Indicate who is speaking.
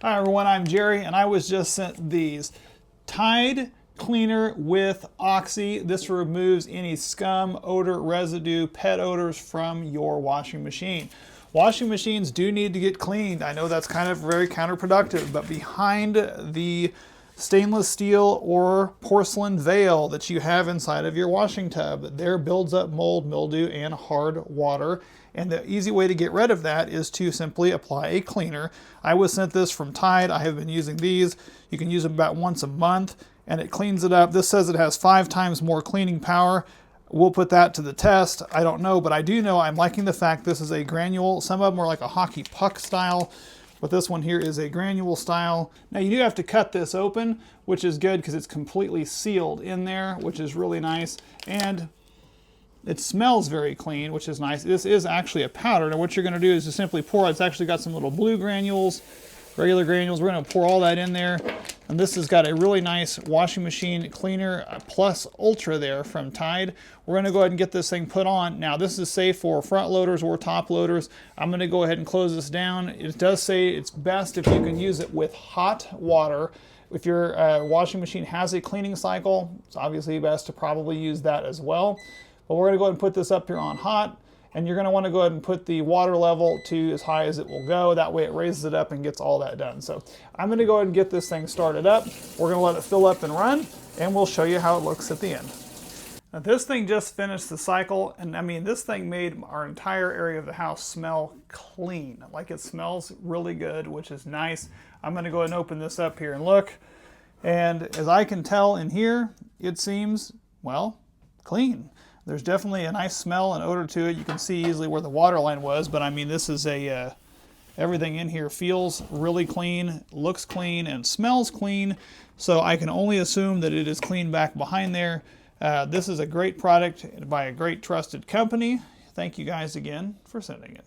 Speaker 1: Hi everyone, I'm Jerry, and I was just sent these Tide Cleaner with Oxy. This removes any scum, odor, residue, pet odors from your washing machine. Washing machines do need to get cleaned. I know that's kind of very counterproductive, but behind the stainless steel or porcelain veil that you have inside of your washing tub, there builds up mold, mildew, and hard water. And the easy way to get rid of that is to simply apply a cleaner. I was sent this from Tide. I have been using these. You can use them about once a month, and it cleans it up. This says it has 5 times more cleaning power. We'll put that to the test. I don't know, but I do know I'm liking the fact this is a granule. Some of them are like a hockey puck style, but this one here is a granule style. Now you do have to cut this open, which is good because it's completely sealed in there, which is really nice. And it smells very clean, which is nice. This is actually a powder. Now what you're going to do is just simply pour it. It's actually got some little blue granules, regular granules. We're going to pour all that in there. And this has got a really nice washing machine cleaner plus ultra there from Tide. We're going to go ahead and get this thing put on. Now this is safe for front loaders or top loaders. I'm going to go ahead and close this down. It does say it's best if you can use it with hot water. If your washing machine has a cleaning cycle, it's obviously best to probably use that as well. But we're going to go ahead and put this up here on hot, and you're going to want to go ahead and put the water level to as high as it will go. That way it raises it up and gets all that done. So I'm going to go ahead and get this thing started up. We're going to let it fill up and run, and we'll show you how it looks at the end. Now this thing just finished the cycle, and I mean this thing made our entire area of the house smell clean. Like it smells really good, which is nice. I'm going to go ahead and open this up here and look. And as I can tell in here, it seems, well, clean. There's definitely a nice smell and odor to it. You can see easily where the water line was, but I mean this is a, everything in here feels really clean, looks clean, and smells clean. So I can only assume that it is clean back behind there. This is a great product by a great trusted company. Thank you guys again for sending it.